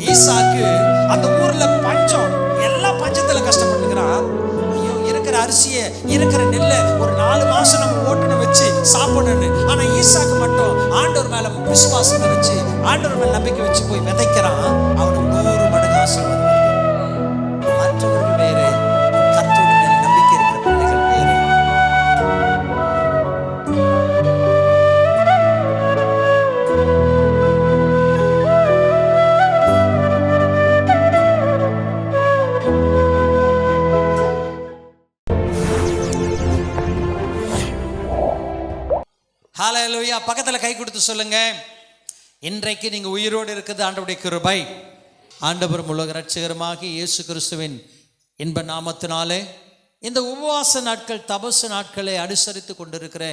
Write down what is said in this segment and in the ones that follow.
ஈசாக்கு அந்த ஊர்ல பஞ்சம், எல்லா பஞ்சத்துல கஷ்டப்பட்டுக்கிறான். ஐயோ, இருக்கிற அரிசியை இருக்கிற நெல்லை ஒரு 4 மாசம் நம்ம ஓட்டுன வச்சு சாப்பிடணும்னு. ஆனா ஈசாக்கு மட்டும் ஆண்டவர் மேல விசுவாசத்தை வச்சு, ஆண்டவர் மேல நம்பிக்கை வச்சு போய் விதைக்கிறான். அவனுக்கு 100 மடங்கு ஆசீர்வாதம். மற்றவர்கள் வேறு, கர்த்தருடைய மேல் நம்பிக்கை இருக்கிற பிள்ளைகள் வேறு. ஹல்லேலூயா. பக்கத்துல கை கொடுத்து சொல்லுங்க, இன்றைக்கு நீங்க உயிரோடு இருக்குது ஆண்டவருடைய கிருபை. ஆண்டவரும் உலக இரட்சகருமாகிய இயேசு கிறிஸ்துவின் இன்ப நாமத்தினாலே இந்த உபவாச நாட்கள், தபசு நாட்களை அனுசரித்து கொண்டிருக்கிற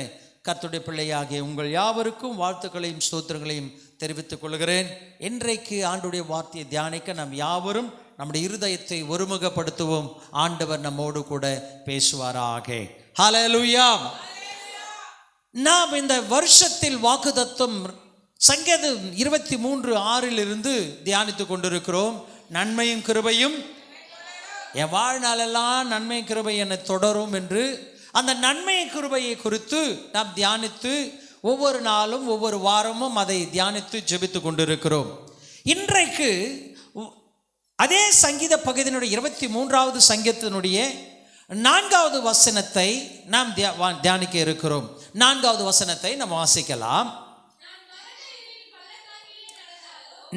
கர்த்தருடைய பிள்ளையாகிய உங்கள் யாவருக்கும் வாழ்த்துக்களையும் ஸ்தோத்திரங்களையும் தெரிவித்துக் கொள்கிறேன். இன்றைக்கு ஆண்டவருடைய வார்த்தையை தியானிக்க நாம் யாவரும் நம்முடைய இருதயத்தை ஒருமுகப்படுத்துவோம். ஆண்டவர் நம்மோடு கூட பேசுவாராக. ஹல்லேலூயா. நாம் இந்த வருஷத்தில் வாக்குத்தத்தம் சங்கீதம் 23:6 தியானித்து கொண்டிருக்கிறோம். நன்மையும் கிருபையும் என் வாழ்நாளெல்லாம் நன்மையும் கிருபை என்னை தொடரும் என்று அந்த நன்மையும் கிருபையை குறித்து நாம் தியானித்து ஒவ்வொரு நாளும் ஒவ்வொரு வாரமும் அதை தியானித்து ஜெபித்து கொண்டிருக்கிறோம். இன்றைக்கு அதே சங்கீத பகுதியினுடைய 23வது சங்கீதத்தினுடைய 4வது வசனத்தை நாம் தியானிக்க இருக்கிறோம். 4வது வசனத்தை நாம் வாசிக்கலாம்.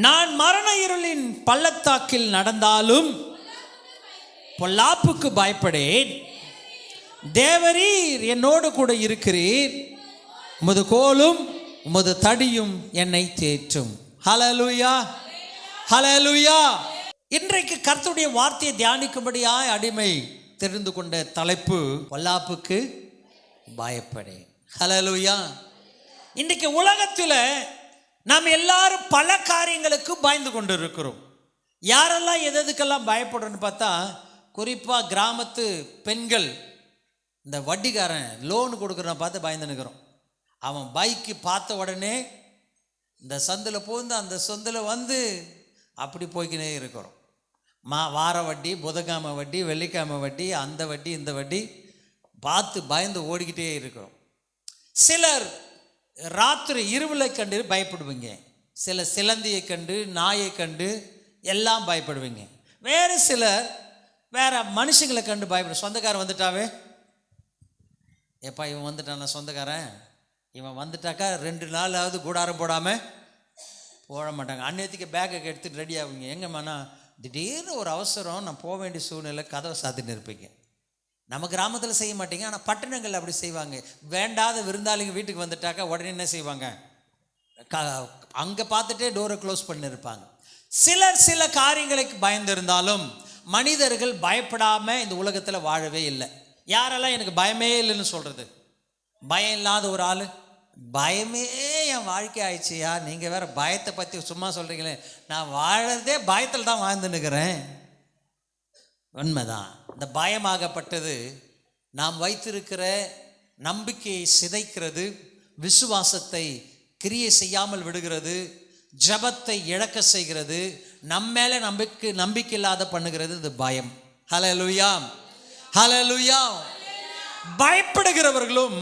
நான் மரண இருளின் பள்ளத்தாக்கில் நடந்தாலும் பொல்லாப்புக்கு பயப்படேன். தேவரீர் என்னோடு கூட இருக்கிறீர், உமது கோலும் உமது தடியும் என்னை தேற்றும். ஹல்லேலூயா, ஹல்லேலூயா. இன்றைக்கு கர்த்தருடைய வார்த்தையை தியானிக்கும்படியாய் அடிமை தெரிந்து கொண்ட தலைப்பு பொல்லாப்புக்கு பயப்படேன். ஹல்லேலூயா. இன்றைக்கு உலகத்தில் நாம் எல்லாரும் பல காரியங்களுக்கு பயந்து கொண்டு இருக்கிறோம். யாரெல்லாம் எதுக்கெல்லாம் பயப்படுறோன்னு பார்த்தா, குறிப்பாக கிராமத்து பெண்கள் இந்த வட்டிக்காரன் லோன் கொடுக்குறவன் பார்த்து பயந்து நிற்கிறோம். அவன் பைக்கு பார்த்த உடனே இந்த சந்தில் போந்து அந்த சந்தில் வந்து அப்படி போய்க்கினே இருக்கிறோம். வார வட்டி, புதன்கிழமை வட்டி, வெள்ளிக்கிழமை வட்டி, அந்த வட்டி இந்த வட்டி பார்த்து பயந்து ஓடிக்கிட்டே இருக்கிறோம். சிலர் ராத்திரி இருளை கண்டு பயப்படுவீங்க. சில சிலந்தியை கண்டு, நாயை கண்டு எல்லாம் பயப்படுவீங்க. வேறு சிலர் வேற மனுஷங்களை கண்டு பயப்படு. சொந்தக்காரன் வந்துட்டாவே, எப்பா இவன் வந்துட்டான சொந்தக்காரன், இவன் வந்துட்டாக்கா 2 நாளாவது கூடாரம் போடாமல் போட மாட்டாங்க. அந்நேரத்துக்கு பேக்கை எடுத்துட்டு ரெடி ஆகுங்க. எங்கம்மாண்ணா திடீர்னு ஒரு அவசரம், நான் போக வேண்டிய சூழ்நிலை, கதவை சாத்தின்னு இருப்பீங்க. நம்ம கிராமத்தில் செய்ய மாட்டீங்க, ஆனால் பட்டணங்கள் அப்படி செய்வாங்க. வேண்டாத விருந்தாளிங்க வீட்டுக்கு வந்துட்டாக்கா உடனே என்ன செய்வாங்க, அங்கே பார்த்துட்டே டோரை க்ளோஸ் பண்ணியிருப்பாங்க. சிலர் சில காரியங்களுக்கு பயந்திருந்தாலும் மனிதர்கள் பயப்படாமல் இந்த உலகத்தில் வாழவே இல்லை. யாரெல்லாம் எனக்கு பயமே இல்லைன்னு சொல்கிறது? பயம் இல்லாத ஒரு ஆள், பயமே என் வாழ்க்கை ஆயிடுச்சியா. நீங்கள் வேறு பயத்தை பற்றி சும்மா சொல்கிறீங்களே, நான் வாழறதே பயத்தில் தான் வாழ்ந்துன்னுக்கிறேன். உண்மைதான். இந்த பயமாகப்பட்டது நாம் வைத்திருக்கிற நம்பிக்கையை சிதைக்கிறது, விசுவாசத்தை கிரியை செய்யாமல் விடுகிறது, ஜபத்தை இழக்க செய்கிறது, நம்ம மேலே நம்பிக்கை இல்லாத பண்ணுகிறது இது பயம். ஹல்லேலூயா, ஹல்லேலூயா. பயப்படுகிறவர்களும்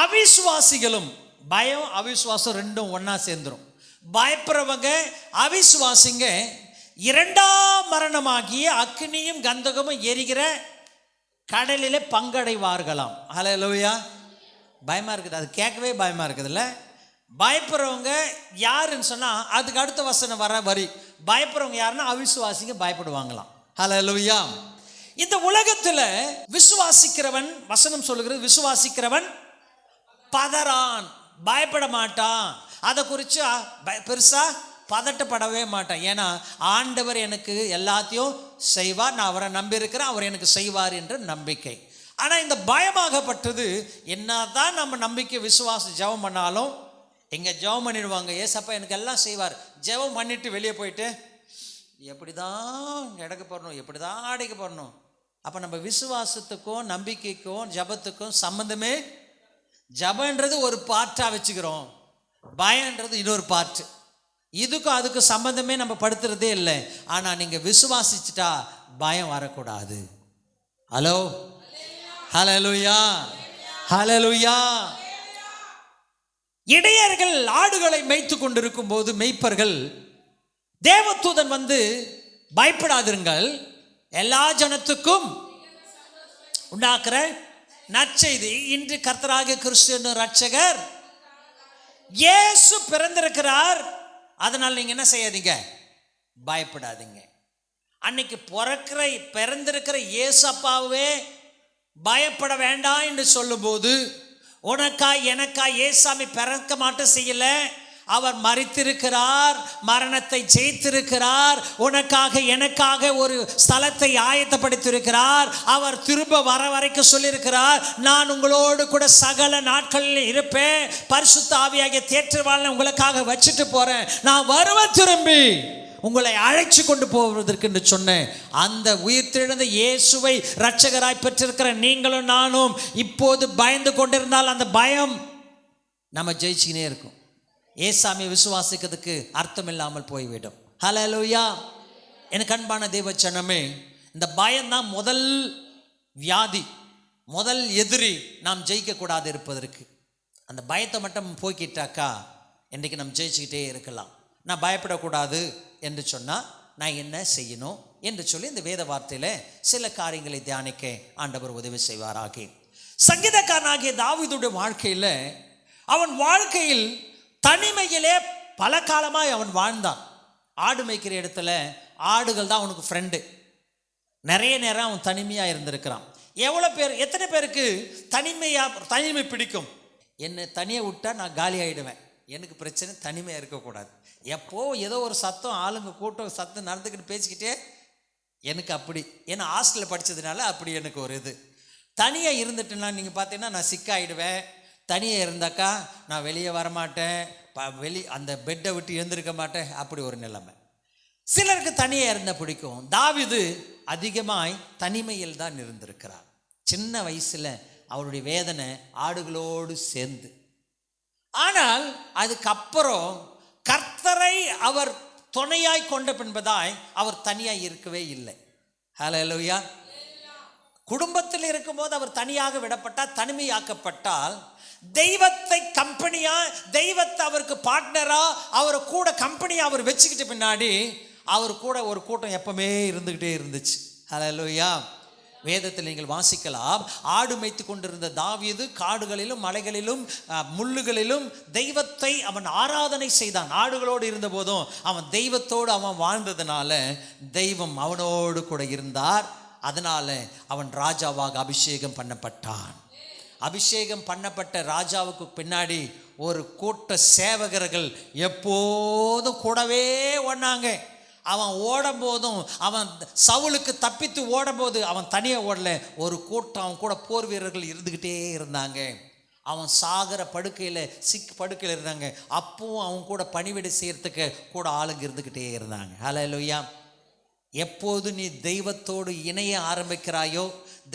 அவிசுவாசிகளும், பயம் அவிசுவாசம் ரெண்டும் ஒன்றா சேர்ந்துடும். பயப்படுறவங்க அவிசுவாசிங்க 2ஆம் மரணமாகிய அக்னியும் கந்தகமும் எரிகிற கடலிலே பங்கடைவார்களாம். ஹல்லேலூயா. பயமாக இருக்குது, அது கேட்கவே பயமாக இருக்குதுல்ல. பயப்படுறவங்க யாருன்னு சொன்னால் அதுக்கு அடுத்த வசனம் வர வரி, பயப்படுறவங்க யாருன்னா அவிசுவாசிங்க பயப்படுவாங்களாம். ஹல்லேலூயா. இந்த உலகத்தில் விசுவாசிக்கிறவன், வசனம் சொல்லுகிறது, விசுவாசிக்கிறவன் பதறான், பயப்பட மாட்டான். அதை குறித்து பெருசாக பதட்டப்படவே மாட்டான். ஏன்னா ஆண்டவர் எனக்கு எல்லாத்தையும் செய்வார், நான் அவரை நம்பியிருக்கிறேன், அவர் எனக்கு செய்வார் என்ற நம்பிக்கை. ஆனால் இந்த பயமாகப்பட்டது என்னதான் நம்ம நம்பிக்கை விசுவாசம் ஜெபம் பண்ணாலும், எங்கே ஜெபம் பண்ணிடுவாங்க, ஏசப்பா எனக்கு எல்லாம் செய்வார், ஜெபம் பண்ணிட்டு வெளியே போயிட்டு எப்படி தான் எடுக்க போடணும், எப்படி தான் அடைக்க போடணும். அப்போ நம்ம விசுவாசத்துக்கும் நம்பிக்கைக்கும் ஜபத்துக்கும் சம்மந்தமே. ஜபன்றது ஒரு பார்ட்டாக வச்சுக்கிறோம், பயன்றது இன்னொரு பார்ட்டு. இதுக்கும் அதுக்கு சம்பந்தமே நம்ம படுத்துறதே இல்லை. ஆனால் நீங்கள் விசுவாசிச்சுட்டா பயம் வரக்கூடாது. ஹலோ, ஹல்லேலூயா, ஹல்லேலூயா. இடையர்கள் ஆடுகளை மேய்த்து கொண்டிருக்கும் போது மேய்ப்பர்கள் தேவதூதன் வந்து, பயப்படாதிருங்கள், எல்லா ஜனத்துக்கும் உண்டாக்குற நற்செய்தி, இன்று கர்த்தராகிய கிறிஸ்து ரட்சகர் இயேசு பிறந்திருக்கிறார், அதனால் நீங்க என்ன செய்யாதீங்க, பயப்படாதீங்க. அன்னைக்கு பிறந்திருக்கிற இயேசப்பாவே பயப்பட வேண்டாம் என்று சொல்லும்போது, உனக்கா எனக்கா ஏசாமி பிறக்க மாட்டேன் செய்யல, அவர் மரித்திருக்கிறார், மரணத்தை ஜெயித்திருக்கிறார், உனக்காக எனக்காக ஒரு ஸ்தலத்தை ஆயத்தப்படுத்தியிருக்கிறார். அவர் திரும்ப வர வரைக்கும் சொல்லியிருக்கிறார், நான் உங்களோடு கூட சகல நாட்களில் இருப்பேன், பரிசுத்த ஆவியாகிய தேற்றவாளனை உங்களுக்காக வச்சுட்டு போறேன், நான் வருவேன் திரும்பி உங்களை அழைச்சு கொண்டு போவதற்கு என்று சொன்னேன். அந்த உயிர்த்தெழுந்த இயேசுவை இரட்சகராய் பெற்றிருக்கிற நீங்களும் நானும் இப்போது பயந்து கொண்டிருந்தால் அந்த பயம் நம்ம ஜெயிச்சுக்கினே இருக்கும். ஏசாமியை விசுவாசிக்கிறதுக்கு அர்த்தம் இல்லாமல் போய்விடும். ஹல்லேலூயா. எனக்கு அன்பான தேவ ஜனமே, இந்த பயம்தான் முதல் வியாதி, முதல் எதிரி நாம் ஜெயிக்கக்கூடாது இருப்பதற்கு. அந்த பயத்தை மட்டும் போய்கிட்டாக்கா இன்றைக்கு நம்ம ஜெயிச்சுக்கிட்டே இருக்கலாம். நான் பயப்படக்கூடாது என்று சொன்னால் நான் என்ன செய்யணும் என்று சொல்லி இந்த வேத வார்த்தையில் சில காரியங்களை தியானிக்க ஆண்டவர் உதவி செய்வாராக. சங்கீதக்காரனாகிய தாவீதுடைய வாழ்க்கையில், அவன் வாழ்க்கையில் தனிமையிலே பல காலமாக அவன் வாழ்ந்தான். ஆடு மேய்க்கிற இடத்துல ஆடுகள் தான் அவனுக்கு ஃப்ரெண்டு. நிறைய நேரம் அவன் தனிமையாக இருந்திருக்கிறான். எத்தனை பேருக்கு தனிமை பிடிக்கும்? என்னை தனியாக விட்டால் நான் காலி ஆகிடுவேன், எனக்கு பிரச்சனை தனிமையாக இருக்கக்கூடாது. எப்போ ஏதோ ஒரு சத்தம், ஆளுங்க கூட்டம் சத்தம் நடந்துக்கிட்டு பேசிக்கிட்டே, எனக்கு அப்படி, ஏன்னா ஹாஸ்டலில் படித்ததுனால அப்படி எனக்கு ஒரு இது. தனியாக இருந்துட்டுன்னா நீங்கள் பார்த்தீங்கன்னா நான் சிக்காயிடுவேன். தனியாக இருந்தாக்கா நான் வெளியே வரமாட்டேன், அந்த பெட்டை விட்டு எழுந்திருக்க மாட்டேன், அப்படி ஒரு நிலைமை. சிலருக்கு தனியாக இருந்தால் பிடிக்கும். தாவீது அதிகமாய் தனிமையில் தான் இருந்திருக்கிறார். சின்ன வயசில் அவருடைய வேதனை ஆடுகளோடு சேர்ந்து. ஆனால் அதுக்கப்புறம் கர்த்தரை அவர் துணையாய் கொண்ட பின்பதாய் அவர் தனியாய் இருக்கவே இல்லை. ஹல்லேலூயா. குடும்பத்தில் இருக்கும்போது அவர் தனியாக விடப்பட்டால், தனிமையாக்கப்பட்டால், தெய்வத்தை கம்பெனியா, தெய்வத்தை அவருக்கு பார்ட்னரா, அவரை கூட கம்பெனியா அவர் வச்சுக்கிட்ட பின்னாடி அவர் கூட ஒரு கூட்டம் எப்பவுமே இருந்துகிட்டே இருந்துச்சு. ஹல்லேலூயா. வேதத்தில் நீங்கள் வாசிக்கலாம், ஆடு மேய்த்து கொண்டிருந்த தாவீது காடுகளிலும் மலைகளிலும் முள்ளுகளிலும் தெய்வத்தை அவன் ஆராதனை செய்தான். ஆடுகளோடு இருந்த போதும் அவன் தெய்வத்தோடு அவன் வாழ்ந்ததுனால தெய்வம் அவனோடு கூட இருந்தார். அதனால அவன் ராஜாவாக அபிஷேகம் பண்ணப்பட்டான். அபிஷேகம் பண்ணப்பட்ட ராஜாவுக்கு பின்னாடி ஒரு கூட்ட சேவகர்கள் எப்போதும் கூடவே ஓடினாங்க. அவன் ஓடும் போதும், அவன் சவுலுக்கு தப்பித்து ஓடும் போது அவன் தனியாக ஓடல, ஒரு கூட்டம் அவன் கூட போர் வீரர்கள் இருந்துக்கிட்டே இருந்தாங்க. அவன் சாகர படுக்கையில் படுக்கையில் இருந்தாங்க. அப்பவும் அவன் கூட பணிவிடை செய்யறதுக்கு கூட ஆளுங்க இருந்துக்கிட்டே இருந்தாங்க. ஹல்லேலூயா. எப்போது நீ தெய்வத்தோடு இணைய ஆரம்பிக்கிறாயோ,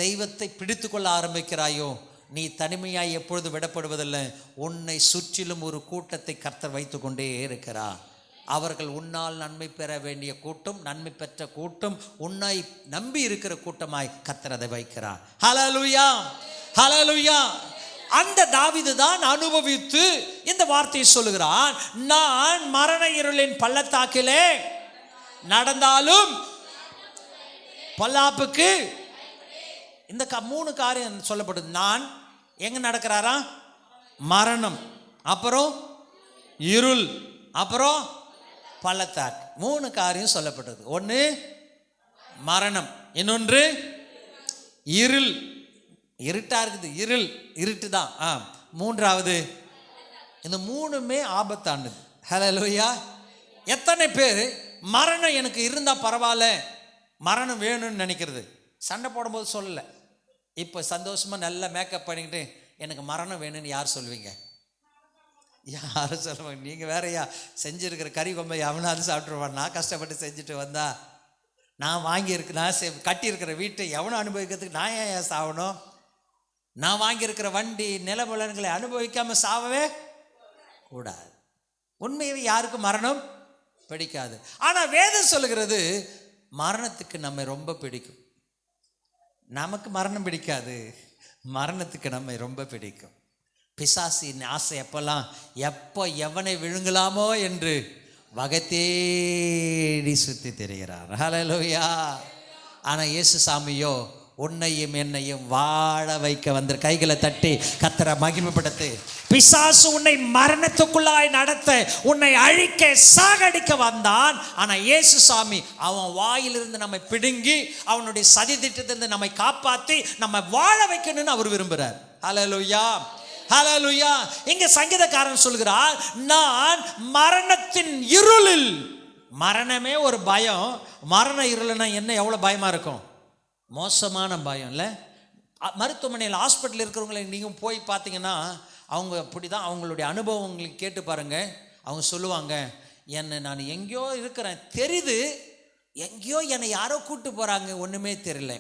தெய்வத்தை பிடித்து கொள்ள ஆரம்பிக்கிறாயோ, நீ தனிமையாய் எப்பொழுது விடப்படுவதில்லை. உன்னை சுற்றிலும் ஒரு கூட்டத்தை கர்த்தர் வைத்து கொண்டே இருக்கிறார். அவர்கள் உன்னால் நன்மை பெற வேண்டிய கூட்டம், நன்மை பெற்ற கூட்டம், உன்னை நம்பி இருக்கிற கூட்டமாய் கர்த்தர் அதை வைக்கிறார். ஹல்லேலூயா, ஹல்லேலூயா. அந்த தாவீது தான் அனுபவித்து இந்த வார்த்தையை சொல்லுகிறான், நான் மரண இருளின் பள்ளத்தாக்கிலே நடந்தாலும் பொல்லாப்புக்கு. இந்த 3 காரியம் சொல்லப்படுது. நான் எங்க நடக்கிறாரா? மரணம், அப்புறம் இருள், அப்புறம் பள்ளத்தாக்கு. 3 காரியம் சொல்லப்பட்டது. ஒன்று மரணம், இன்னொன்று இருள், இருட்டா இருக்குது, இருட்டு தான். மூன்றாவது, இந்த 3மே ஆபத்தானது. ஹல்லேலூயா. எத்தனை பேர் மரணம் எனக்கு இருந்தால் பரவாயில்ல, மரணம் வேணும்னு நினைக்கிறது? சண்டை போடும்போது சொல்லலை, இப்போ சந்தோஷமாக நல்லா மேக்கப் பண்ணிக்கிட்டு எனக்கு மரணம் வேணும்னு யார் சொல்லுவீங்க? யாரும் சொல்லுவாங்க. நீங்கள் வேறையா, செஞ்சுருக்கிற கறி கொம்பை எவனாவது சாப்பிட்ருவான். நான் கஷ்டப்பட்டு செஞ்சுட்டு வந்தா, நான் வாங்கியிருக்கு, நான் கட்டியிருக்கிற வீட்டை எவனும் அனுபவிக்கிறதுக்கு நான் ஏன் சாகணும்? நான் வாங்கியிருக்கிற வண்டி நிலபலன்களை அனுபவிக்காமல் சாவவே கூடாது. உண்மையை யாருக்கும் மரணம் பிடிக்காது. ஆனால் வேதம் சொல்லுகிறது மரணத்துக்கு நம்மை ரொம்ப பிடிக்கும். நமக்கு மரணம் பிடிக்காது, மரணத்துக்கு நம்மை ரொம்ப பிடிக்கும். பிசாசின் ஆசை எப்போ எவனை விழுங்கலாமோ என்று வகை தேடி சுற்றி திரிகிறார். ஹல்லேலூயா. ஆனால் இயேசு சாமியோ உன்னையும் என்னையும் வாழ வைக்க வந்து கைகளை தட்டி கர்த்தரை மகிமைப்படுத்து. பிசாசு உன்னை மரணத்துக்குள்ளாய் நடத்த, உன்னை அழிக்க, சாகடிக்க வந்தான். ஆனால் இயேசு சாமி அவன் வாயிலிருந்து நம்மை பிடுங்கி அவனுடைய சதி திட்டத்திலிருந்து நம்மை காப்பாற்றி நம்ம வாழ வைக்கணும்னு அவர் விரும்புகிறார். ஹல்லேலூயா, ஹல்லேலூயா. இங்க சங்கீதக்காரன் சொல்கிறார், நான் மரணத்தின் இருளில். மரணமே ஒரு பயம். மரண இருள்னா என்ன, எவ்வளோ பயமா இருக்கும், மோசமான பயம் இல்லை? மருத்துவமனையில் ஹாஸ்பிட்டல் இருக்கிறவங்களை நீங்கள் போய் பார்த்தீங்கன்னா அவங்க அப்படி தான், அவங்களுடைய அனுபவங்களுக்கு கேட்டு பாருங்கள். அவங்க சொல்லுவாங்க, என்னை நான் எங்கேயோ இருக்கிறேன் தெரியுது, எங்கேயோ என்னை யாரோ கூப்பிட்டு போகிறாங்க, ஒன்றுமே தெரியல.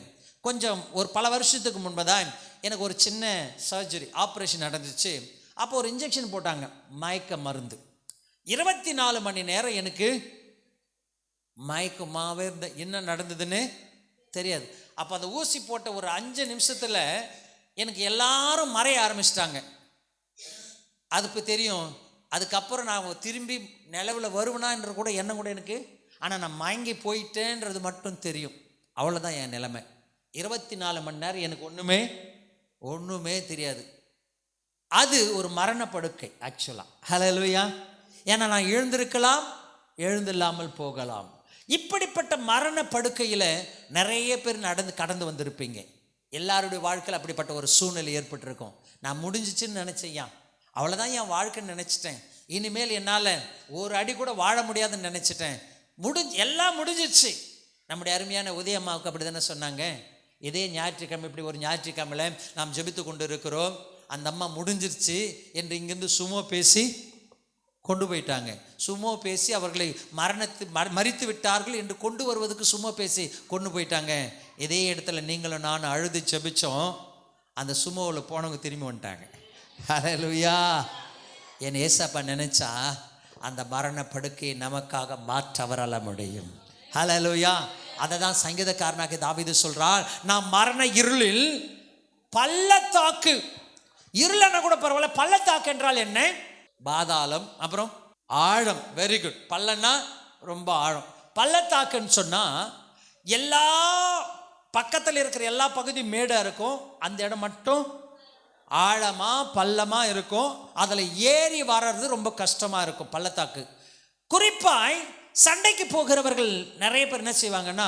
கொஞ்சம் ஒரு பல வருஷத்துக்கு முன்பதான் எனக்கு ஒரு சின்ன சர்ஜரி ஆப்ரேஷன் நடந்துச்சு. அப்போ ஒரு இன்ஜெக்ஷன் போட்டாங்க, மயக்க மருந்து. 24 மணி நேரம் எனக்கு மயக்கமாகவே இருந்த, என்ன நடந்ததுன்னு தெரியாது. அப்போ அந்த ஊசி போட்ட ஒரு 5 நிமிஷத்தில் எனக்கு எல்லாரும் மறைய ஆரம்பிச்சிட்டாங்க. அதுக்கு தெரியும். அதுக்கப்புறம் நான் திரும்பி நிலவில் வருவேனான்ற கூட எண்ணம் கூட எனக்கு, ஆனால் நான் மயங்கி போயிட்டேன்றது மட்டும் தெரியும். அவ்வளோதான் என் நிலைமை. 24 மணி நேரம் எனக்கு ஒன்றுமே தெரியாது. அது ஒரு மரணப்படுக்கை ஆக்சுவலாக. ஹல்லேலூயா. ஏன்னா நான் எழுந்திருக்கலாம், எழுந்தில்லாமல் போகலாம். இப்படிப்பட்ட மரண படுக்கையில் நிறைய பேர் கடந்து வந்திருப்பீங்க. எல்லாருடைய வாழ்க்கையில் அப்படிப்பட்ட ஒரு சூழ்நிலை ஏற்பட்டிருக்கும். நான் முடிஞ்சிச்சுன்னு நினச்சேன், அவ்வளோதான் என் வாழ்க்கைன்னு நினச்சிட்டேன், இனிமேல் என்னால் ஒரு அடி கூட வாழ முடியாதுன்னு நினச்சிட்டேன், எல்லாம் முடிஞ்சிச்சு. நம்முடைய அருமையான உதயம்மாவுக்கு அப்படி தானே சொன்னாங்க. இதே ஞாயிற்றுக்கிழமை, இப்படி ஒரு ஞாயிற்றுக்கிழமையில் நாம் ஜெபித்து கொண்டு இருக்கிறோம். அந்த அம்மா முடிஞ்சிருச்சு என்று இங்கேருந்து சுமோ பேசி கொண்டு போயிட்டாங்க. சுமோ பேசி அவர்களை மறித்து விட்டார்கள் என்று கொண்டு வருவதற்கு சுமோ பேசி கொண்டு போயிட்டாங்க. இதே இடத்துல நீங்களும் நானும் அழுது ஜெபிச்சோம். அந்த சுமோவில் போனவங்க திரும்பி வந்துட்டாங்க. ஹல்லேலூயா. என் ஏசப்பா நினைச்சா அந்த மரண படுக்கையை நமக்காக மாற்ற அவரால் முடியும். ஹல்லேலூயா. அதை தான் சங்கீதக்காரனாக தாவீது சொல்றார், நான் மரண இருளில் பள்ளத்தாக்கு. இருளன்னா கூட பரவாயில்ல, பள்ளத்தாக்கு என்றால் என்ன, பாதாளம், அப்புறம் ஆழம். Very good. பள்ளன்னா ரொம்ப ஆழம். பள்ளத்தாக்குன்னு சொன்னா எல்லா பக்கத்தில் இருக்கிற எல்லா பகுதியும் மேடாக இருக்கும், அந்த இடம் மட்டும் ஆழமா பள்ளமா இருக்கும். அதில் ஏறி வர்றது ரொம்ப கஷ்டமா இருக்கும் பள்ளத்தாக்கு. குறிப்பாய் சண்டைக்கு போகிறவர்கள் நிறைய பேர் என்ன செய்வாங்கன்னா,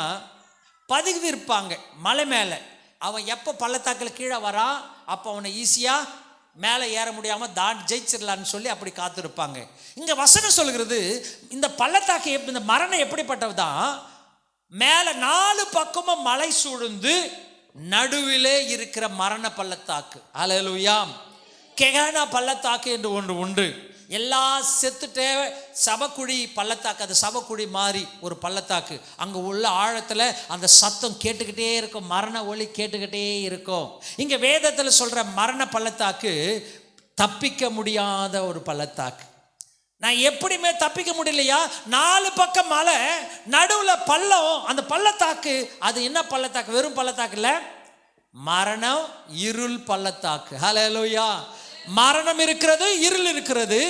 பதுங்கி இருப்பாங்க மலை மேலே. அவன் எப்போ பள்ளத்தாக்கில் கீழே வரா அப்போ அவனை ஈஸியாக மேலே ஏற முடியாமல் ஜெயிச்சிடலான்னு சொல்லி அப்படி காத்திருப்பாங்க. இங்கே வசனம் சொல்கிறது, இந்த பள்ளத்தாக்கு இந்த மரணம் எப்படிப்பட்டதுதான், மேலே 4 பக்கமும் மலை சூழ்ந்து நடுவிலே இருக்கிற மரண பள்ளத்தாக்கு. ஹல்லேலூயா. கெகானா பள்ளத்தாக்கு என்று ஒன்று உண்டு. எல்லா செத்துட்டே சவக்குழி பள்ளத்தாக்கு, அது சவக்குழி மாதிரி ஒரு பள்ளத்தாக்கு. அங்கே உள்ள ஆழத்தில் அந்த சத்தம் கேட்டுக்கிட்டே இருக்கும், மரண ஒலி கேட்டுக்கிட்டே இருக்கும். இங்கே வேதத்தில் சொல்கிற மரண பள்ளத்தாக்கு தப்பிக்க முடியாத ஒரு பள்ளத்தாக்கு. நான் எப்படியுமே தப்பிக்க முடியலையா, 4 பக்கம் மலை, நடுவில் பள்ளம். அந்த பள்ளத்தாக்கு அது என்ன பள்ளத்தாக்கு, வெறும் பள்ளத்தாக்கு இல்லை, மரணம் இருள் பள்ளத்தாக்கு. ஹல்லேலூயா. மரணம் இருக்கிறது, இருள் இருக்கிறது,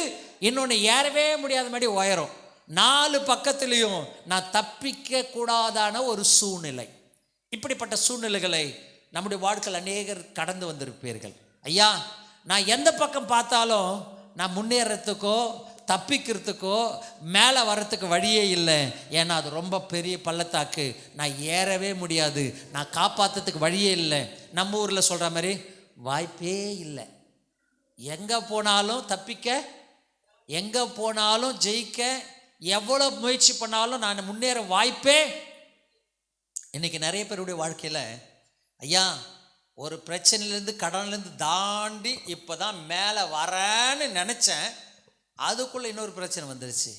இன்னொன்று ஏறவே முடியாத மாதிரி உயரம். 4 பக்கத்துலேயும் நான் தப்பிக்க கூடாதான ஒரு சூழ்நிலை. இப்படிப்பட்ட சூழ்நிலைகளை நம்முடைய வாழ்க்கையில் அநேகர் கடந்து வந்திருப்பீர்கள். ஐயா, நான் எந்த பக்கம் பார்த்தாலும் நான் முன்னேறத்துக்கோ தப்பிக்கிறதுக்கோ மேலே வர்றதுக்கு வழியே இல்லை, ஏன்னா அது ரொம்ப பெரிய பள்ளத்தாக்கு, நான் ஏறவே முடியாது, நான் காப்பாற்றுறதுக்கு வழியே இல்லை. நம்ம ஊரில் சொல்கிற மாதிரி வாய்ப்பே இல்லை. எங்கே போனாலும் தப்பிக்க, எங்கே போனாலும் ஜெயிக்க, எவ்வளோ முயற்சி பண்ணாலும் நான் முன்னேற வாய்ப்பே. இன்னைக்கு நிறைய பேருடைய வாழ்க்கையில், ஐயா ஒரு பிரச்சனையிலேருந்து கடன்லேருந்து தாண்டி இப்போ தான் மேலே வரேன்னு நினச்சேன், அதுக்குள்ளே இன்னொரு பிரச்சனை வந்துருச்சு,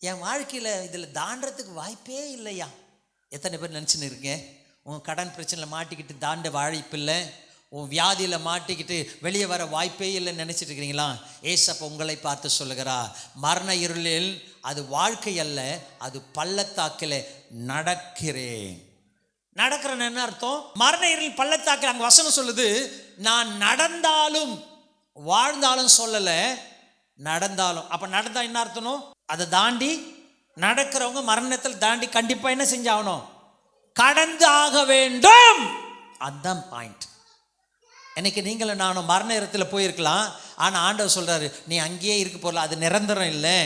என் வாழ்க்கையில் இதில் தாண்டறதுக்கு வாய்ப்பே இல்லையா. எத்தனை பேர் நினச்சின்னு இருக்கேன், உங்கள் கடன் பிரச்சனையில் மாட்டிக்கிட்டு தாண்ட வாய்ப்பில்லை, உன் வியாதியில் மாட்டிக்கிட்டு வெளியே வர வாய்ப்பே இல்லைன்னு நினச்சிட்டு இருக்கிறீங்களா? ஏசப்பா உங்களை பார்த்து சொல்லுகிறார், மரண இருளில் அது வாழ்க்கை அல்ல, அது பள்ளத்தாக்கில் நடக்கிறேன். நடக்கிறேன்னு என்ன அர்த்தம்? மரண இருளில் பள்ளத்தாக்கில், அங்கே வசனம் சொல்லுது, நான் நடந்தாலும் வாழ்ந்தாலும் சொல்லலை, நடந்தாலும். அப்போ நடந்தா என்ன அர்த்தம்? அதை தாண்டி நடக்கிறவங்க மரணத்தில் தாண்டி கண்டிப்பாக என்ன செஞ்சாகணும்? கடந்து ஆக வேண்டும். அதுதான் பாயிண்ட். இன்னைக்கு நீங்களும் நானும் மரண இடத்துல போயிருக்கலாம், ஆனால் ஆண்டவர் சொல்றாரு, நீ அங்கேயே இருக்க போகல, அது நிரந்தரம் இல்லை.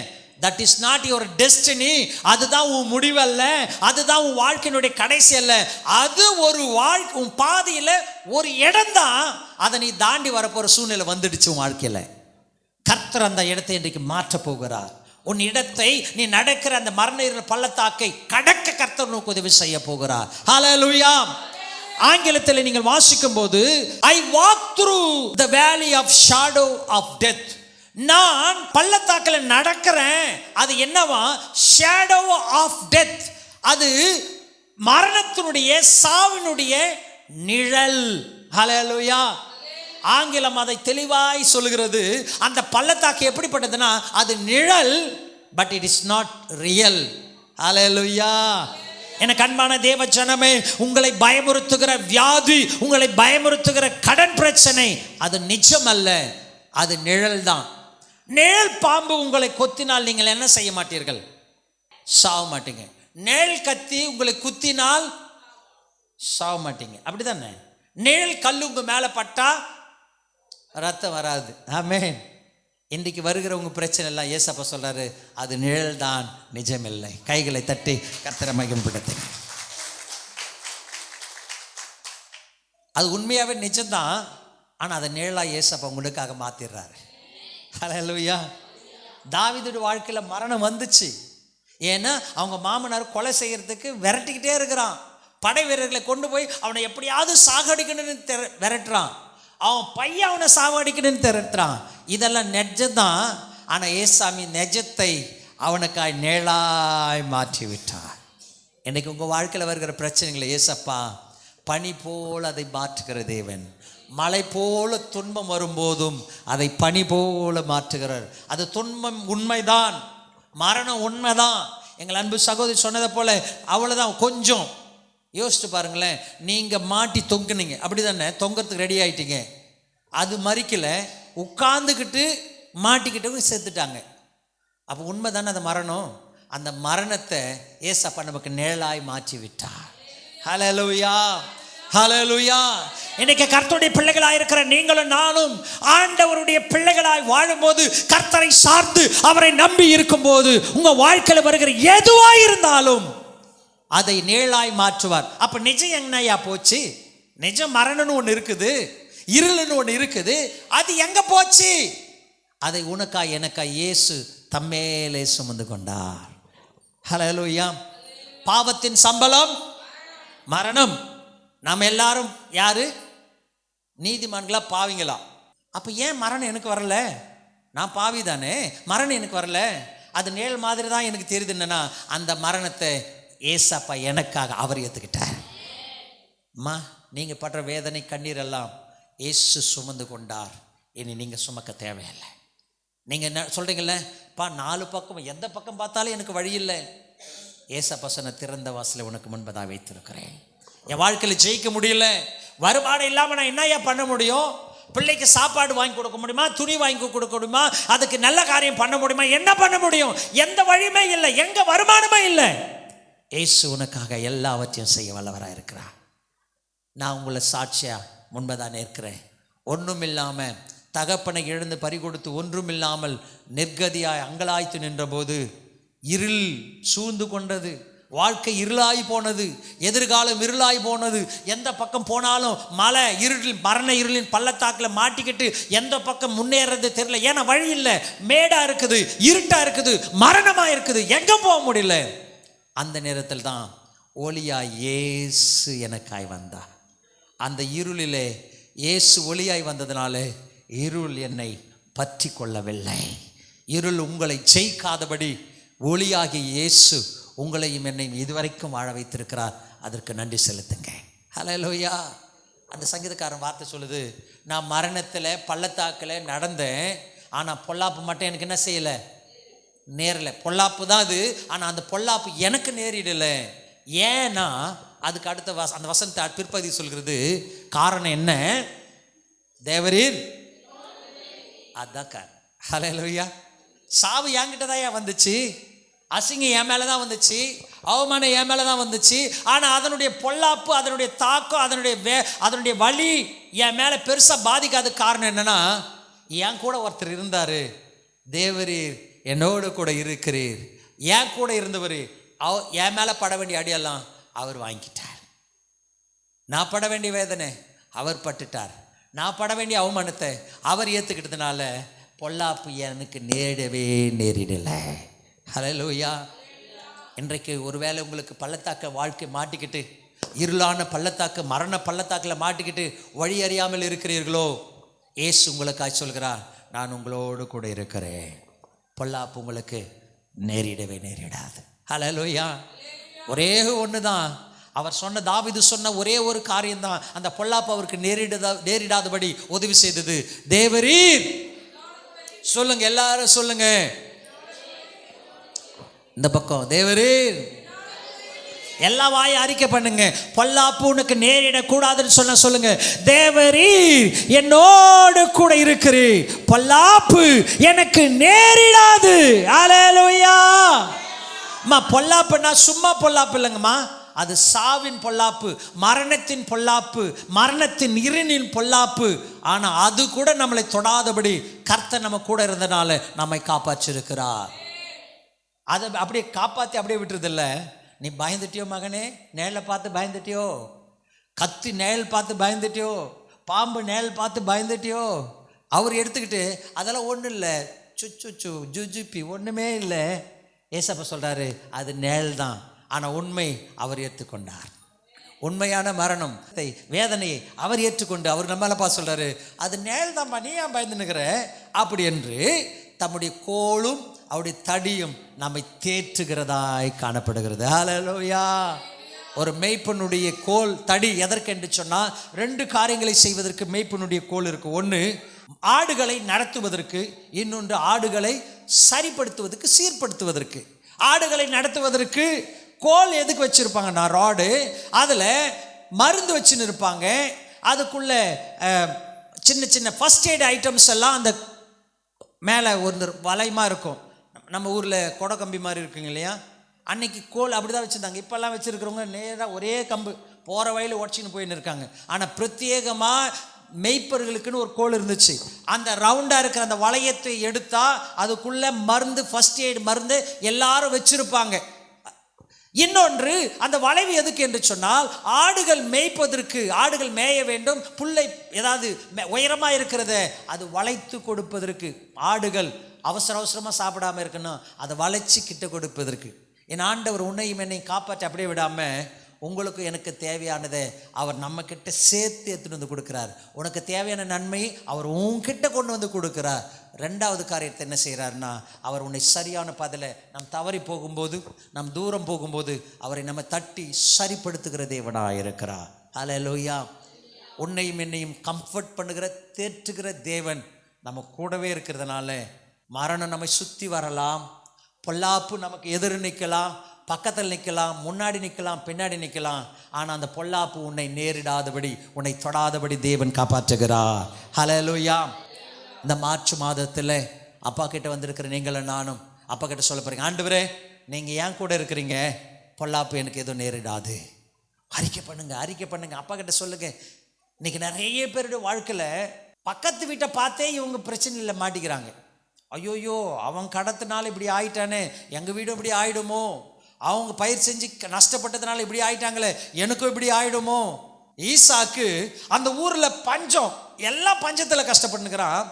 That is not your destiny. அதுதான் உன் முடிவல்ல, அதுதான் உன் வாழ்க்கையினுடைய கடைசி அல்ல. அது ஒரு வாழ்க்கை, உன் பாதையில் ஒரு இடம் தான். அதை நீ தாண்டி வரப்போகிற சூழ்நிலை வந்துடுச்சு உன் வாழ்க்கையில். கர்த்தர் அந்த இடத்தை இன்றைக்கு மாற்ற போகிறார். உன் இடத்தை, நீ நடக்கிற அந்த மரண இருள் பள்ளத்தாக்கை கடக்க கர்த்தர் உனக்கு உதவி செய்ய போகிறார். ஹல்லேலூயா. ஆங்கிலத்தில் நீங்கள் வாசிக்கும் போது, I walk through the valley of shadow of death. நான் பள்ளத்தாக்கில் நடக்கிறேன். அது என்னவா? shadow of death. அது மரணத்தினுடைய, சாவினுடைய நிழல். ஹல்லேலூயா. ஆங்கிலம் அதை தெளிவாய் சொல்லுகிறது. அந்த பள்ளத்தாக்கு எப்படிப்பட்டதுன்னா, அது நிழல், but it is not real. Hallelujah. எனக்கு அன்பான தேவ ஜனமே, உங்களை பயமுறுத்துகிற வியாதி, உங்களை பயமுறுத்துகிற கடன் பிரச்சனை, அது நிஜம் அல்ல, அது நிழல் தான். நிழல் பாம்பு உங்களை கொத்தினால் நீங்கள் என்ன செய்ய மாட்டீர்கள்? சாவ மாட்டீங்க. நிழல் கத்தி உங்களை குத்தினால் சாவ மாட்டீங்க, அப்படிதானே? நிழல் கல் உங்க மேலே பட்டா ரத்தம் வராது. ஆமென். இன்றைக்கு வருகிற உங்க பிரச்சனை எல்லாம் ஏசப்பா சொல்றாரு, அது நிழல் தான், நிஜமில்லை. கைகளை தட்டி கர்த்தரை மகிமைப்படுத்துங்க. அது உண்மையாவே நிஜம்தான், ஆனால் அதை நிழலா ஏசப்பா உங்களுக்காக மாத்திடுறாரு. ஹல்லேலூயா. தாவீதுடைய வாழ்க்கையில் மரணம் வந்துச்சு. ஏன்னா அவங்க மாமனார் கொலை செய்யறதுக்கு விரட்டிக்கிட்டே இருக்கிறான். படை வீரர்களை கொண்டு போய் அவனை எப்படியாவது சாகடிக்கணும்னு விரட்டுறான். அவன் பையன் அவனை சாவடிக்கணும்னு திரட்டுறான். இதெல்லாம் நெஜம்தான். ஆனால் ஏசாமி நெஜத்தை அவனுக்காய் நிழலாய் மாற்றி விட்டார். இன்னைக்கு உங்கள் வாழ்க்கையில் வருகிற பிரச்சனைகளை ஏசப்பா பனி போல் அதை மாற்றுகிற தேவன். மழை போல துன்பம் வரும்போதும் அதை பனி போல மாற்றுகிறார். அது துன்பம் உண்மைதான், மரணம் உண்மைதான். எங்கள் அன்பு சகோதரி சொன்னதை போல அவ்வளோதான். கொஞ்சம் யோசிச்சு பாருங்களேன், நீங்கள் மாட்டி தொங்குனீங்க, அப்படி தானே? தொங்குறதுக்கு ரெடி ஆகிட்டீங்க, அது மறிக்கலை, உட்கார்ந்துக்கிட்டு மாட்டிக்கிட்டவங்க செத்துட்டாங்க. அப்போ உண்மை தானே அந்த மரணம்? அந்த மரணத்தை ஏசப்பா நமக்கு நிழலாய் மாற்றி விட்டார். ஹல்லேலூயா, ஹல்லேலூயா. இன்னைக்கு கர்த்தருடைய பிள்ளைகளாய் இருக்கிற நீங்களும் நானும் ஆண்டவருடைய பிள்ளைகளாய் வாழும்போது, கர்த்தரை சார்ந்து அவரை நம்பி இருக்கும்போது, உங்கள் வாழ்க்கையில் வருகிற எதுவாக இருந்தாலும் அதை நிழலாய் மாற்றுவார். அப்ப நிஜம் என்னையா போச்சு? நிஜம் மரணம்னு ஒன்று இருக்குது, இருள்னு ஒன்று இருக்குது. அது எங்க போச்சு? அதை உனக்காய் எனக்காய் இயேசு தம்மேலே சுமந்து கொண்டார். ஹல்லேலூயா. பாவத்தின் சம்பளம் மரணம். நாம் எல்லாரும் யாரு? நீதிமான்களா பாவிங்களா? அப்ப ஏன் மரணம் எனக்கு வரல? நான் பாவி தானே, மரணம் எனக்கு வரல. அது நிழல் மாதிரி தான் எனக்கு தெரியுது. என்னன்னா அந்த மரணத்தை ஏசப்பா எனக்காக அவர் ஏற்றுக்கிட்டார். அம்மா, நீங்கள் படுற வேதனை கண்ணீர் எல்லாம் ஏசு சுமந்து கொண்டார். இனி நீங்கள் சுமக்க தேவையில்லை. நீங்கள் என்ன சொல்கிறீங்கள, பா 4 பக்கம் எந்த பக்கம் பார்த்தாலும் எனக்கு வழி இல்லை. ஏசப்பா சொன்ன திறந்த வாசலை உனக்கு முன்பதாக வைத்திருக்கிறேன். என் வாழ்க்கையில் ஜெயிக்க முடியல, வருமானம் இல்லாமல் நான் என்னையா பண்ண முடியும்? பிள்ளைக்கு சாப்பாடு வாங்கி கொடுக்க முடியுமா? துணி வாங்கி கொடுக்க முடியுமா? அதுக்கு நல்ல காரியம் பண்ண முடியுமா? என்ன பண்ண முடியும்? எந்த வழியுமே இல்லை, எங்க வருமானமே இல்லை. இயேசு உனக்காக எல்லாவற்றையும் செய்ய வல்லவராக இருக்கிறார். நான் உங்களை சாட்சியா முன்பதானே இருக்கிறேன். ஒன்றும் இல்லாமல் தகப்பனை இழந்து பறிகொடுத்து ஒன்றும் இல்லாமல் நிர்கதியாய் அங்கலாய்த்து நின்ற போது இருள் சூழ்ந்து கொண்டது. வாழ்க்கை இருளாய் போனது, எதிர்காலம் இருளாய் போனது. எந்த பக்கம் போனாலும் மலை இருளில், மரண இருளின் பள்ளத்தாக்கில் மாட்டிக்கிட்டு எந்த பக்கம் முன்னேறது தெரியல. ஏன்னா வழி இல்லை, மேடா இருக்குது, இருட்டா இருக்குது, மரணமா இருக்குது, எங்க போக முடியல. அந்த நேரத்தில் தான் ஒளியாய் இயேசு எனக்காய் வந்தார். அந்த இருளிலே இயேசு ஒளியாய் வந்ததுனால இருள் என்னை பற்றி கொள்ளவில்லை. இருள் உங்களை ஜெயிக்காதபடி ஒளியாகி இயேசு உங்களையும் என்னையும் இதுவரைக்கும் வாழ வைத்திருக்கிறார். அதற்கு நன்றி செலுத்துங்க. ஹல்லேலூயா. அந்த சங்கீதக்காரன் வார்த்தை சொல்லுது, நான் மரணத்தில் பள்ளத்தாக்கில் நடந்தேன், ஆனால் பொல்லாப்பு மட்டும் எனக்கு என்ன செய்யலை, நேரலை. பொல்லாப்பு தான் அது, ஆனால் அந்த பொல்லாப்பு எனக்கு நேரிடலை. ஏன்னா அதுக்கு அடுத்த அந்த வசனத்தை பிற்பகுதி சொல்கிறது, காரணம் என்ன, தேவரீர். அதான் காரணம். ஹல்லேலூயா. சாவு என்கிட்ட தான் வந்துச்சு, அசிங்கம் என் மேலே தான் வந்துச்சு, அவமானம் என் மேலே தான் வந்துச்சு. ஆனால் அதனுடைய பொல்லாப்பு, அதனுடைய தாக்கம், அதனுடைய வலி என் மேலே பெருசாக பாதிக்காத காரணம் என்னன்னா, என் கூட ஒருத்தர் இருந்தார், தேவரீர் என்னோடு கூட இருக்கிறீர். என் கூட இருந்தவர் என் மேலே பட வேண்டிய அடியெல்லாம் அவர் வாங்கிட்டார். நான் பட வேண்டிய வேதனை அவர் பட்டுட்டார். நான் பட வேண்டிய அவமானத்தை அவர் ஏற்றுக்கிட்டதுனால பொல்லாப்பு எனக்கு நேரிடலை. ஹல்லேலூயா. இன்றைக்கு ஒருவேளை உங்களுக்கு பள்ளத்தாக்க வாழ்க்கை மாட்டிக்கிட்டு, இருளான பள்ளத்தாக்கு, மரண பள்ளத்தாக்கில் மாட்டிக்கிட்டு வழி அறியாமல் இருக்கிறீர்களோ, இயேசு உங்களுக்காக சொல்கிறார், நான் உங்களோடு கூட இருக்கிறேன், பொல்லாப்பு உங்களுக்கு நேரிடாது. ஹல்லேலூயா. ஒரே ஒன்று தான் அவர் சொன்ன, தாவீது சொன்ன ஒரே ஒரு காரியம்தான் அந்த பொல்லாப்பு அவருக்கு நேரிடாதபடி உதவி செய்தது. தேவரீர். சொல்லுங்க, எல்லாரும் சொல்லுங்க இந்த பக்கம், தேவரீர். எல்லா வாயை அறிக்கை பண்ணுங்க, பொல்லாப்பு உனக்கு நேரிடக்கூடாதுன்னு சொன்ன சொல்லுங்க, தேவரீர் என்னோடு கூட இருக்கிறீர், பொல்லாப்பு எனக்கு நேரிடாது. ஹல்லேலூயா. அம்மா, பொல்லாப்புன்னா சும்மா பொல்லாப்பு இல்லைங்கம்மா, அது சாவின் பொல்லாப்பு, மரணத்தின் பொல்லாப்பு, மரணத்தின் இருளின் பொல்லாப்பு. ஆனால் அது கூட நம்மளை தொடாதபடி கர்த்தர் நம்ம கூட இருந்தனால நம்மை காப்பாற்றிருக்கிறார். அதை அப்படியே காப்பாற்றி அப்படியே விட்டுறதில்ல. நீ பயந்துட்டியோ மகனே, நேலை பார்த்து பயந்துட்டியோ, கத்தி நேல் பார்த்து பயந்துட்டியோ, பாம்பு நேல் பார்த்து பயந்துட்டியோ, அவர் எடுத்துக்கிட்டு அதெல்லாம் ஒன்றும் இல்லை, சுச்சு ஜுஜுப்பி ஒன்றுமே இல்லை. ஏசப்பா சொல்கிறாரு, அது நேல் தான், ஆனால் உண்மை அவர் ஏற்றுக்கொண்டார். உண்மையான மரணம் வேதனையை அவர் ஏற்றுக்கொண்டு அவர் நம்மளப்பா சொல்கிறாரு, அது நேல் தான்ப்பா, நீ ஏன் பயந்துன்னுக்கிற அப்படி என்று தம்முடைய கோலும் அவருடைய தடியும் நம்மை தேற்றுகிறதாய் காணப்படுகிறது. ஹல்லேலூயா. ஒரு மேய்ப்பனுடைய கோல் தடி எதற்கென்று சொன்னால், 2 காரியங்களை செய்வதற்கு மேய்ப்பனுடைய கோல் இருக்கு. ஒன்று ஆடுகளை நடத்துவதற்கு, இன்னொன்று ஆடுகளை சரிப்படுத்துவதற்கு, சீர்படுத்துவதற்கு. ஆடுகளை நடத்துவதற்கு கோல் எதுக்கு வச்சுருப்பாங்கன்னா, ராடு, அதில் மருந்து வச்சுன்னு இருப்பாங்க. அதுக்குள்ள சின்ன சின்ன ஃபஸ்ட் எய்ட் ஐட்டம்ஸ் எல்லாம் அந்த மேலே ஒரு வலையமாக இருக்கும். நம்ம ஊரில் கொடை கம்பி மாதிரி இருக்குங்க இல்லையா, அன்னைக்கு கோல் அப்படி தான் வச்சுருந்தாங்க. இப்போல்லாம் வச்சுருக்கிறவங்க நேராக ஒரே கம்பு போகிற வயலில் உடச்சின்னு போயின்னு இருக்காங்க. ஆனால் பிரத்யேகமாக மெய்ப்பர்களுக்குன்னு ஒரு கோல் இருந்துச்சு. அந்த ரவுண்டாக இருக்கிற அந்த வளையத்தை எடுத்தால் அதுக்குள்ளே மருந்து, ஃபஸ்ட் எய்ட் மருந்து எல்லாரும் வச்சுருப்பாங்க. இன்னொன்று, அந்த வளைவு எதுக்கு என்று சொன்னால், ஆடுகள் மேய்ப்பதற்கு, ஆடுகள் மேய வேண்டும், புல்லை ஏதாவது உயரமாக இருக்கிறத அது வளைத்து கொடுப்பதற்கு, ஆடுகள் அவசரமாக சாப்பிடாமல் இருக்கணும், அதை வளைச்சி கிட்ட கொடுப்பதற்கு. என் ஆண்டவர் உன்னையும் என்னையும் காப்பாற்றி அப்படியே விடாமல் உங்களுக்கு எனக்கு தேவையானதை அவர் நம்மக்கிட்ட சேர்த்து எடுத்துகிட்டு வந்து கொடுக்குறார். உனக்கு தேவையான நன்மையை அவர் உன்கிட்ட கொண்டு வந்து கொடுக்குறார். 2வது காரியத்தை என்ன செய்கிறாருன்னா, அவர் உன்னை சரியான பாதையில் நம் தவறி போகும்போது, நம் தூரம் போகும்போது அவரை நம்ம தட்டி சரிப்படுத்துகிற தேவனாக இருக்கிறார். ஹல்லேலூயா. உன்னையும் என்னையும் கம்ஃபர்ட் பண்ணுகிற, தேற்றுகிற தேவன் நம்ம கூடவே இருக்கிறதுனால மரணம் நம்மை சுற்றி வரலாம், பொல்லாப்பு நமக்கு எதிர் நிற்கலாம், பக்கத்தில் நிற்கலாம், முன்னாடி நிற்கலாம், பின்னாடி நிற்கலாம். ஆனால் அந்த பொல்லாப்பு உன்னை நேரிடாதபடி, உன்னை தொடாதபடி தேவன் காப்பாற்றுகிறார். ஹல்லேலூயா. இந்த மார்ச் மாதத்தில் அப்பா கிட்ட வந்திருக்கிற நீங்களும் நானும் அப்பா கிட்ட சொல்ல போகிறீங்க, ஆண்டவரே நீங்கள் ஏன் கூட இருக்கிறீங்க, பொல்லாப்பு எனக்கு எதுவும் நேரிடாது. அறிக்கை பண்ணுங்க. அப்பா கிட்ட சொல்லுங்க. இன்னைக்கு நிறைய பேருடைய வாழ்க்கையில் பக்கத்து வீட்டை பார்த்தே இவங்க பிரச்சனையில் மாட்டிக்கிறாங்க. ஐயோயோ, அவன் கடத்தினால இப்படி ஆயிட்டானே, எங்கள் வீடும் இப்படி ஆயிடுமோ, அவங்க பயிர் செஞ்சு நஷ்டப்பட்டதுனால இப்படி ஆயிட்டாங்களே, எனக்கும் இப்படி ஆயிடுமோ. ஈசாக்கு அந்த ஊரில் பஞ்சம், எல்லாம் பஞ்சத்தில் கஷ்டப்பட்டுக்கிறான்.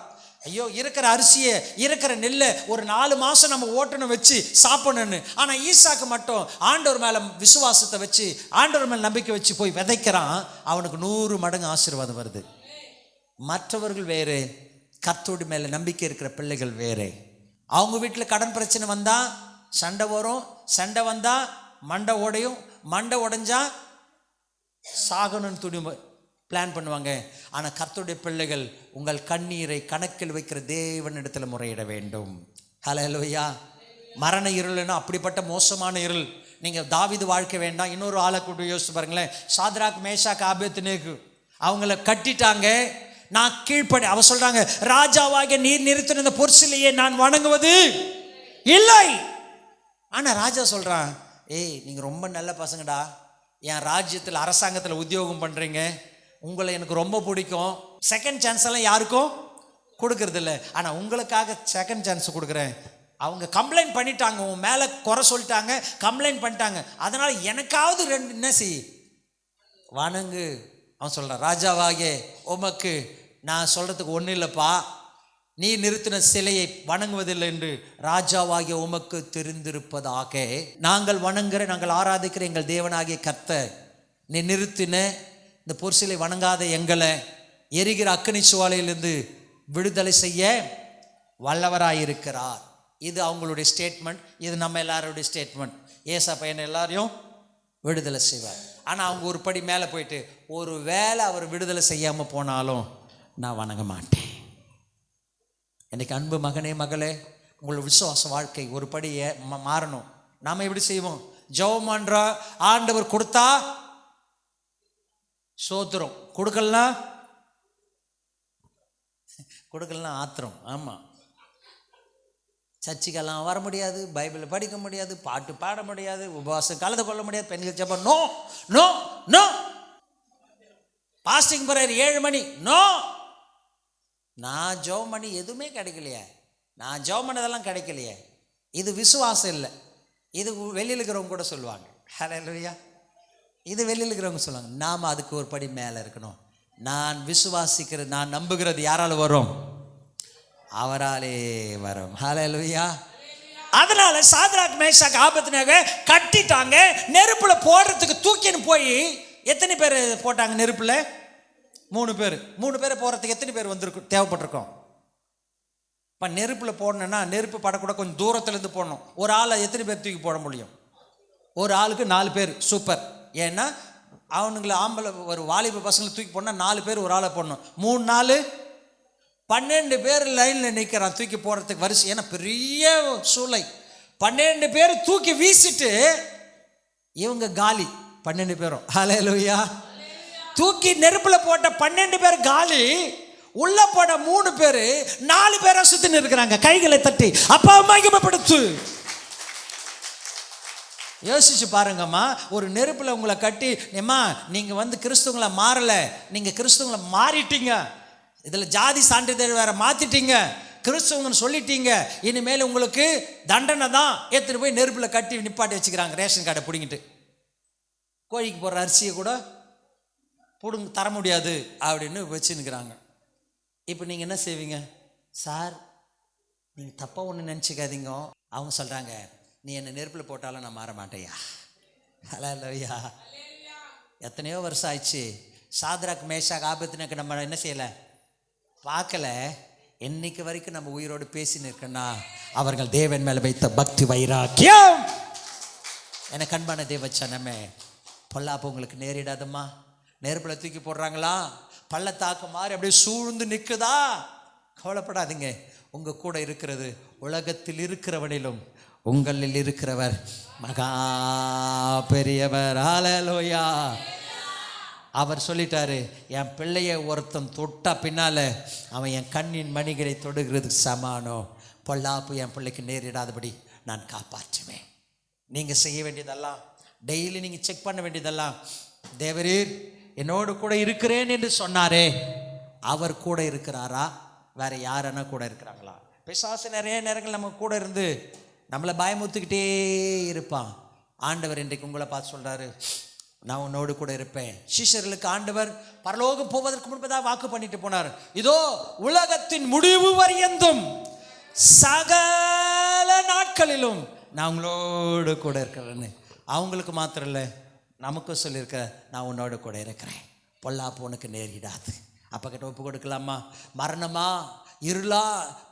ஐயோ, இருக்கிற அரிசியை, இருக்கிற நெல்லை ஒரு 4 மாதம் நம்ம ஓட்டணும் வச்சு சாப்பிடணும்னு. ஆனால் ஈசாக்கு மட்டும் ஆண்டவர் மேலே விசுவாசத்தை வச்சு, ஆண்டவர் மேலே நம்பிக்கை வச்சு போய் விதைக்கிறான். அவனுக்கு 100 மடங்கு ஆசீர்வாதம் வருது. மற்றவர்கள் வேறு, கர்த்தருடைய மேலே நம்பிக்கை இருக்கிற பிள்ளைகள் வேறு. அவங்க வீட்டில் கடன் பிரச்சனை வந்தால் சண்டை வரும், சண்டை வந்தால் மண்டை உடையும், மண்டை உடைஞ்சா சாகணும்னு துணிவு. பிளான் பண்ணுவாங்க. ஆனால் கர்த்தருடைய பிள்ளைகள் உங்கள் கண்ணீரை கணக்கில் வைக்கிற தேவனிடத்தில் முறையிட வேண்டும். ஹல்லேலூயா. மரண இருள்னா அப்படிப்பட்ட மோசமான இருள். நீங்கள் தாவீது வாழ்க்கை வேண்டாம், இன்னொரு ஆளை கூட்டு யோசிச்சு பாருங்களேன். சாத்ராக் மேஷாக் ஆபேத்நேகோ அவங்கள கட்டிட்டாங்க. நான் கீழ்ப்படி அவ சொல்றாங்க, ராஜாவாகிய நீர் நிறுத்தின இந்த பொற்சிலையை நான் வணங்குவது இல்லை. ஆனா ராஜா சொல்றான், ஏய் நீங்க ரொம்ப நல்ல பசங்கடா, என் ராஜ்யத்தில் அரசாங்கத்தில் உத்தியோகம் பண்றீங்க, உங்களை எனக்கு ரொம்ப பிடிக்கும். செகண்ட் சான்ஸ் எல்லாம் யாருக்கும் கொடுக்கறது இல்லை, ஆனா உங்களுக்காக செகண்ட் சான்ஸ் கொடுக்குறேன். அவங்க கம்ப்ளைண்ட் பண்ணிட்டாங்க, உன் மேல குறை சொல்லிட்டாங்க, கம்ப்ளைண்ட் பண்ணிட்டாங்க, அதனால எனக்காவது ரெண்டு என்ன செய், வணங்கு. அவன் சொல்கிறான், ராஜாவாகிய உமக்கு நான் சொல்கிறதுக்கு ஒன்றும் இல்லைப்பா, நீ நிறுத்தின சிலையை வணங்குவதில்லை என்று ராஜாவாகிய உமக்கு தெரிந்திருப்பதாக. நாங்கள் வணங்குற, நாங்கள் ஆராதிக்கிற எங்கள் தேவனாகிய கர்த்தர் நீ நிறுத்தின இந்த பொற்சிலை வணங்காத எங்களை எரிகிற அக்கினி சுவாலையிலிருந்து விடுதலை செய்ய வல்லவராயிருக்கிறார். இது அவங்களுடைய ஸ்டேட்மெண்ட், இது நம்ம எல்லாருடைய ஸ்டேட்மெண்ட். ஏசப்பா என்ன எல்லாரையும் விடுதலை செய்வார். ஆனால் அவங்க ஒரு படி மேலே போயிட்டு, ஒரு வேளை அவர் விடுதலை செய்யாமல் போனாலும் நான் வணங்க மாட்டேன். இன்னைக்கு அன்பு மகனே மகளே, உங்களோட விசுவாச வாழ்க்கை ஒரு படி மாறணும். நாம் எப்படி செய்வோம்? ஜெபம் பண்ற ஆண்டவர் கொடுத்தா சோத்திரம், கொடுக்கலாம் ஆத்திரம். ஆமாம், சர்ச்சைக்கெல்லாம் வர முடியாது, பைபிளை படிக்க முடியாது, பாட்டு பாட முடியாது, உபவாசம் கலந்து கொள்ள முடியாது, பெண்கள் ஜெபம் no no no, fasting prayer 7 மணி நோ. நான் ஜெபம் பண்ணி எதுவுமே கிடைக்கலையே, நான் ஜெபம் பண்ணதெல்லாம் கிடைக்கலையே. இது விசுவாசம் இல்லை. இது வெளியில் இருக்கிறவங்க கூட சொல்லுவாங்க. ஹல்லேலூயா. இது வெளியில் இருக்கிறவங்க சொல்லுவாங்க. நாம் அதுக்கு ஒரு படி மேலே இருக்கணும். நான் விசுவாசிக்கிறது, நான் நம்புகிறது யாரால வரும்? அவராலே வரும். ஹல்லேலூயா. அதனால சாத்ராக் மேஷாக் ஆபேத்நேகோ கட்டிட்டாங்க. நெருப்புல போடுறதுக்கு தூக்கின்னு போய் எத்தனை பேர் போட்டாங்க நெருப்புல? 3 பேர். 3 பேரை போடுறதுக்கு எத்தனை பேர் வந்திருக்கும், தேவைப்பட்டிருக்கோம்? இப்போ நெருப்புல போடணும்னா நெருப்பு படக்கூட கொஞ்சம் தூரத்துலேருந்து போடணும். ஒரு ஆளை எத்தனை பேர் தூக்கி போட முடியும்? ஒரு ஆளுக்கு 4 பேர். சூப்பர். ஏன்னா அவனுங்களை ஆம்பளை ஒரு வாலிப பசங்களை தூக்கி போடணும், 4 பேர் ஒரு ஆளை போடணும். 3 4 12 பேர் லைனில் நிற்கிறான் தூக்கி போடுறதுக்கு வரிசை. ஏன்னா பெரிய சூளை. 12 பேர் தூக்கி வீசிட்டு இவங்க காலி 12 பேரும். ஹல்லேலூயா. தூக்கி நெருப்புல போட்ட 12 பேர் காலி. உள்ள போட 3 பேர் 4 பேரை சுத்தின்னு இருக்கிறாங்க, கைகளை தட்டி அப்பா மகிமைப்படுத்து. யோசிச்சு பாருங்கம்மா, ஒரு நெருப்புல உங்களை கட்டி, ஏம்மா நீங்க கிறிஸ்துவங்களை மாறல, நீங்க கிறிஸ்துவங்களை மாறிட்டீங்க, இதில் ஜாதி சான்றிதழ் வேற மாத்திட்டீங்க, கிறிஸ்துவங்கன்னு சொல்லிட்டீங்க, இனிமேல் உங்களுக்கு தண்டனை தான். எடுத்துட்டு போய் நெருப்புல கட்டி நிப்பாட்டி வச்சுக்கிறாங்க. ரேஷன் கார்டை பிடிங்கிட்டு கோழிக்கு போடுற அரிசியை கூட பிடுங்க தர முடியாது அப்படின்னு வச்சுன்னுக்கிறாங்க. இப்போ நீங்கள் என்ன செய்வீங்க? சார் நீங்கள் தப்பாக ஒன்று நினச்சிக்காதீங்க. அவங்க சொல்கிறாங்க, நீ என்னை நெருப்பில் போட்டாலும் நான் மாற மாட்டேயா. ஹல்லேலூயா. எத்தனையோ வருஷம் ஆயிடுச்சு. சாத்ராக் மேஷாக் ஆபேத்நேகோ நம்ம என்ன செய்யலை, பார்க்கல. என்னைக்கு வரைக்கும் நம்ம உயிரோடு பேசின்னு இருக்கோன்னா அவர்கள் தேவன் மேலே வைத்த பக்தி வைராக்கியம். எனக்கு அன்பான தேவச்சனமே, பொல்லாப்பு உங்களுக்கு நேரிடாதம்மா. நெருப்பில் தூக்கி போடுறாங்களா, பள்ளத்தாக்கு மாதிரி அப்படியே சூழ்ந்து நிற்குதா, கவலைப்படாதீங்க. உங்கள் கூட இருக்கிறது உலகத்தில் இருக்கிறவனிலும் உங்களில் இருக்கிறவர் மகா பெரியவர். ஹல்லேலூயா. அவர் சொல்லிட்டாரு, என் பிள்ளைய ஒருத்தன் தொட்டா பின்னால அவன் என் கண்ணின் மணிகளை தொடுகிறதுக்கு சமானோ. பொல்லாப்பு என் பிள்ளைக்கு நேரிடாதபடி நான் காப்பாற்றுவேன். நீங்கள் செய்ய வேண்டியதெல்லாம், டெய்லி நீங்கள் செக் பண்ண வேண்டியதெல்லாம், தேவரீர் என்னோடு கூட இருக்கிறேன் என்று சொன்னாரே, அவர் கூட இருக்கிறாரா, வேற யாரன்னா கூட இருக்கிறாங்களா? பிசாசு நிறைய நேரங்கள் நம்ம கூட இருந்து நம்மளை பயமுறுத்துக்கிட்டே இருப்பான். ஆண்டவர் இன்றைக்கு உங்களை பார்த்து சொல்றாரு, நான் உன்னோடு கூட இருப்பேன். சீஷர்களுக்கு ஆண்டவர் பரலோகம் போவதற்கு முன்பதாக வாக்கு பண்ணிட்டு போனார், இதோ உலகத்தின் முடிவு வரையந்தும் சகல நாட்களிலும் நான் உங்களோடு கூட இருக்கிறேன்னு. அவங்களுக்கு மாத்திரம் இல்லை, நமக்கும் சொல்லியிருக்க, நான் உன்னோடு கூட இருக்கிறேன், பொல்லாப்பு உனக்கு நேரிடாது. அப்போ கிட்ட ஒப்பு கொடுக்கலாமா? மரணமா, இருளா,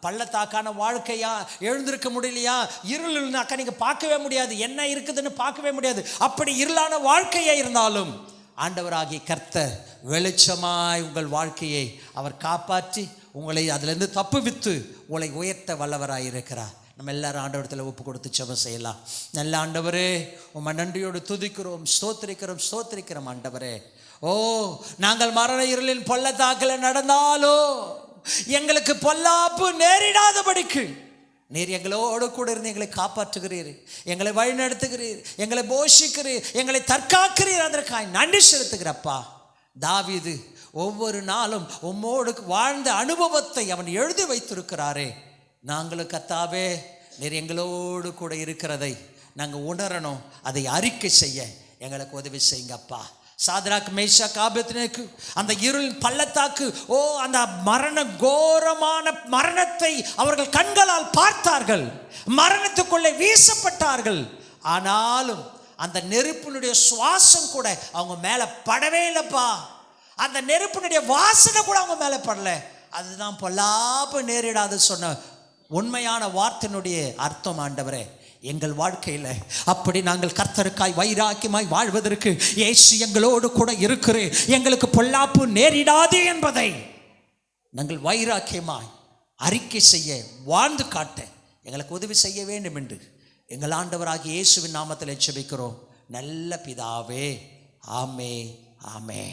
பள்ளத்தாக்கான வாழ்க்கையா, எழுந்திருக்க முடியலையா? இருள்னாக்கா நீங்கள் பார்க்கவே முடியாது, என்ன இருக்குதுன்னு பார்க்கவே முடியாது. அப்படி இருளான வாழ்க்கையா இருந்தாலும் ஆண்டவராகிய கர்த்தர் வெளிச்சமாய் உங்கள் வாழ்க்கையை அவர் காப்பாற்றி உங்களை அதிலிருந்து தப்புவித்து உங்களை உயர்த்த வல்லவராய் இருக்கிறார். நம்ம எல்லாரும் ஆண்டவரத்தில் ஒப்பு கொடுத்து ஜெபம் செய்யலாம். நல்ல ஆண்டவரே, உம்மை நன்றியோடு துதிக்கிறோம், ஸ்தோத்திரிக்கிறோம் ஆண்டவரே. ஓ, நாங்கள் மரண இருளின் பள்ளத்தாக்கில் நடந்தாலோ எங்களுக்கு பொல்லாப்பு நேரிடாதபடிக்கு நீர் எங்களோடு கூட இருந்து எங்களை காப்பாற்றுகிறீர், எங்களை வழிநடத்துகிறீர், எங்களை போஷிக்கிறீர், எங்களை தற்காக்கிறீர். அதற்காக நன்றி செலுத்துகிறப்பா. தாவீது ஒவ்வொரு நாளும் உம்மோடு வாழ்ந்த அனுபவத்தை அவன் எழுதி வைத்திருக்கிறாரே. நாங்களும் கர்த்தாவே, நீர் எங்களோடு கூட இருக்கிறதை நாங்கள் உணரணும், அதை அறிக்கை செய்ய எங்களுக்கு உதவி செய்யுங்கப்பா. சாத்ராக், மேஷாக், ஆபேத்நேகோ அந்த இருளின் பள்ளத்தாக்கு, ஓ, அந்த கோரமான மரணத்தை அவர்கள் கண்களால் பார்த்தார்கள், மரணத்துக்குள்ளே வீசப்பட்டார்கள். ஆனாலும் அந்த நெருப்பினுடைய சுவாசம் கூட அவங்க மேலே படவே இல்லைப்பா. அந்த நெருப்பினுடைய வாசனை கூட அவங்க மேலே படல. அதுதான் பொல்லாப்பு நேரிடாது சொன்ன உண்மையான வார்த்தையினுடைய அர்த்தம். ஆண்டவரே, எங்கள் வாழ்க்கையில் அப்படி நாங்கள் கர்த்தருக்காய் வைராக்கியமாய் வாழ்வதற்கு இயேசு எங்களோடு கூட இருக்கிறேன், எங்களுக்கு பொல்லாப்பு நேரிடாது என்பதை நாங்கள் வைராக்கியமாய் அறிக்கை செய்ய, வாழ்ந்து காட்ட எங்களுக்கு உதவி செய்ய வேண்டும் என்று எங்கள் ஆண்டவராகிய இயேசுவின் நாமத்தில் ஜெபிக்கிறோம் நல்ல பிதாவே. ஆமே, ஆமே.